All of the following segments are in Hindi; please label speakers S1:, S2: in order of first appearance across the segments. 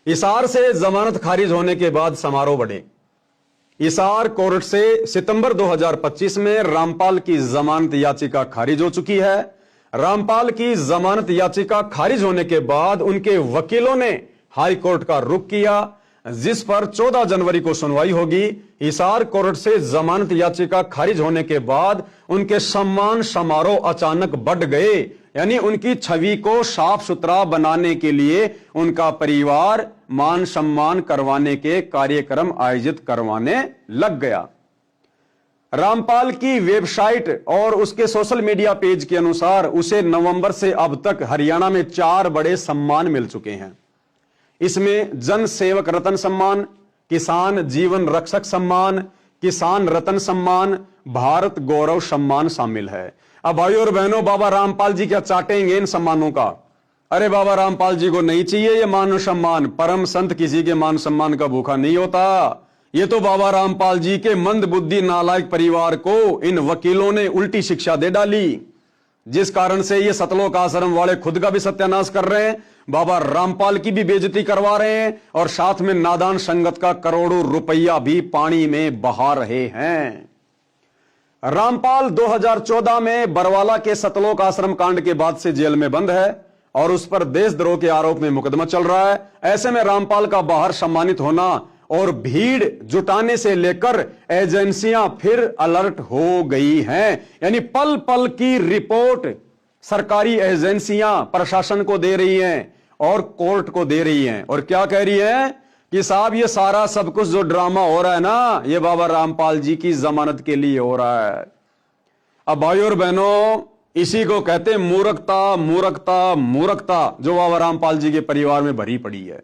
S1: हिसार से जमानत खारिज होने के बाद समारोह बढ़े। हिसार कोर्ट से सितंबर 2025 में रामपाल की जमानत याचिका खारिज हो चुकी है। रामपाल की जमानत याचिका खारिज होने के बाद उनके वकीलों ने हाई कोर्ट का रुख किया, जिस पर 14 जनवरी को सुनवाई होगी। हिसार कोर्ट से जमानत याचिका खारिज होने के बाद उनके सम्मान समारोह अचानक बढ़ गए, यानी उनकी छवि को साफ सुथरा बनाने के लिए उनका परिवार मान सम्मान करवाने के कार्यक्रम आयोजित करवाने लग गया। रामपाल की वेबसाइट और उसके सोशल मीडिया पेज के अनुसार उसे नवंबर से अब तक हरियाणा में 4 बड़े सम्मान मिल चुके हैं। इसमें जन सेवक रत्न सम्मान, किसान जीवन रक्षक सम्मान, किसान रत्न सम्मान, भारत गौरव सम्मान शामिल है। अब भाइयों और बहनों, बाबा रामपाल जी क्या चाटेंगे इन सम्मानों का? अरे बाबा रामपाल जी को नहीं चाहिए ये मान सम्मान। परम संत किसी के मान सम्मान का भूखा नहीं होता। ये तो बाबा रामपाल जी के मंद बुद्धि नालायक परिवार को इन वकीलों ने उल्टी शिक्षा दे डाली, जिस कारण से ये सतलोक आश्रम वाले खुद का भी सत्यानाश कर रहे हैं, बाबा रामपाल की भी बेइज्जती करवा रहे हैं और साथ में नादान संगत का करोड़ों रुपया भी पानी में बहा रहे हैं। रामपाल 2014 में बरवाला के सतलोक आश्रम कांड के बाद से जेल में बंद है और उस पर देशद्रोह के आरोप में मुकदमा चल रहा है। ऐसे में रामपाल का बाहर सम्मानित होना और भीड़ जुटाने से लेकर एजेंसियां फिर अलर्ट हो गई हैं, यानी पल पल की रिपोर्ट सरकारी एजेंसियां प्रशासन को दे रही हैं और कोर्ट को दे रही हैं। और क्या कह रही है कि साहब ये सारा सब कुछ जो ड्रामा हो रहा है ना, ये बाबा रामपाल जी की जमानत के लिए हो रहा है। अब भाइयों और बहनों, इसी को कहते मूर्खता मूर्खता मूर्खता जो बाबा रामपाल जी के परिवार में भरी पड़ी है।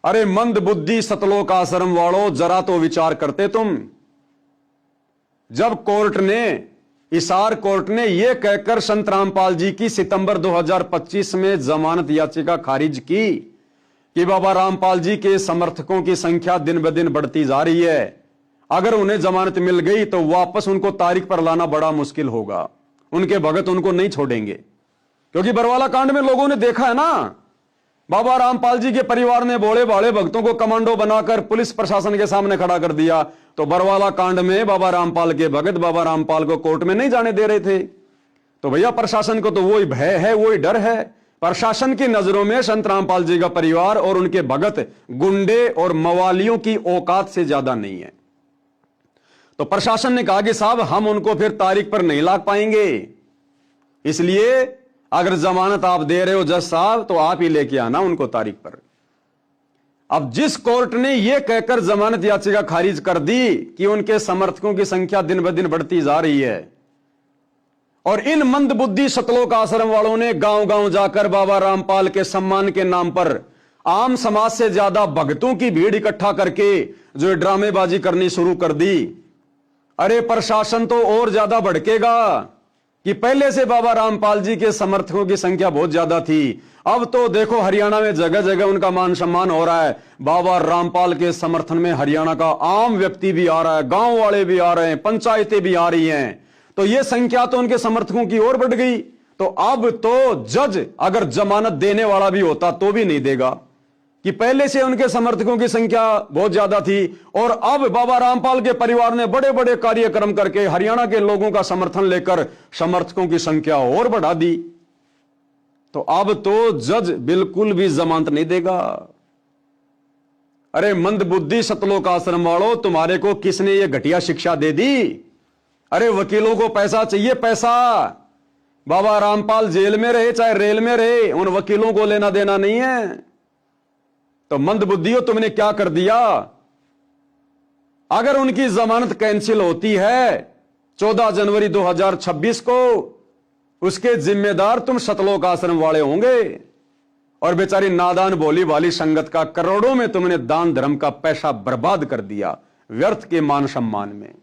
S1: अरे मंद बुद्धि सतलोक आश्रम वालों, जरा तो विचार करते तुम। जब कोर्ट ने, हिसार कोर्ट ने यह कहकर संत रामपाल जी की सितंबर 2025 में जमानत याचिका खारिज की कि बाबा रामपाल जी के समर्थकों की संख्या दिन ब दिन बढ़ती जा रही है, अगर उन्हें जमानत मिल गई तो वापस उनको तारीख पर लाना बड़ा मुश्किल होगा, उनके भगत उनको नहीं छोड़ेंगे। क्योंकि बरवाला कांड में लोगों ने देखा है ना, बाबा रामपाल जी के परिवार ने भोले भाले भक्तों को कमांडो बनाकर पुलिस प्रशासन के सामने खड़ा कर दिया। तो बरवाला कांड में बाबा रामपाल के भगत बाबा रामपाल को कोर्ट में नहीं जाने दे रहे थे। तो भैया प्रशासन को तो वही भय है, वही डर है। प्रशासन की नजरों में संत रामपाल जी का परिवार और उनके भगत गुंडे और मवालियों की औकात से ज्यादा नहीं है। तो प्रशासन ने कहा कि साहब हम उनको फिर तारीख पर नहीं ला पाएंगे, इसलिए अगर जमानत आप दे रहे हो जज साहब तो आप ही लेके आना उनको तारीख पर। अब जिस कोर्ट ने यह कहकर जमानत याचिका खारिज कर दी कि उनके समर्थकों की संख्या दिन ब दिन बढ़ती जा रही है और इन मंदबुद्धि सतलोक आश्रम वालों ने गांव गांव जाकर बाबा रामपाल के सम्मान के नाम पर आम समाज से ज्यादा भक्तों की भीड़ इकट्ठा करके जो ड्रामेबाजी करनी शुरू कर दी, अरे प्रशासन तो और ज्यादा भड़केगा कि पहले से बाबा रामपाल जी के समर्थकों की संख्या बहुत ज्यादा थी, अब तो देखो हरियाणा में जगह जगह उनका मान सम्मान हो रहा है। बाबा रामपाल के समर्थन में हरियाणा का आम व्यक्ति भी आ रहा है, गांव वाले भी आ रहे हैं, पंचायतें भी आ रही हैं। तो यह संख्या तो उनके समर्थकों की ओर बढ़ गई। तो अब तो जज अगर जमानत देने वाला भी होता तो भी नहीं देगा कि पहले से उनके समर्थकों की संख्या बहुत ज्यादा थी और अब बाबा रामपाल के परिवार ने बड़े बड़े कार्यक्रम करके हरियाणा के लोगों का समर्थन लेकर समर्थकों की संख्या और बढ़ा दी। तो अब तो जज बिल्कुल भी जमानत नहीं देगा। अरे मंदबुद्धि सतलोक आश्रम वालों, तुम्हारे को किसने ये घटिया शिक्षा दे दी? अरे वकीलों को पैसा चाहिए, पैसा। बाबा रामपाल जेल में रहे चाहे रेल में रहे, उन वकीलों को लेना देना नहीं है। तो मंदबुद्धियों, तुमने क्या कर दिया? अगर उनकी जमानत कैंसिल होती है 14 जनवरी 2026 को, उसके जिम्मेदार तुम सतलोक आश्रम वाले होंगे और बेचारी नादान भोली भाली संगत का करोड़ों में तुमने दान धर्म का पैसा बर्बाद कर दिया व्यर्थ के मान सम्मान में।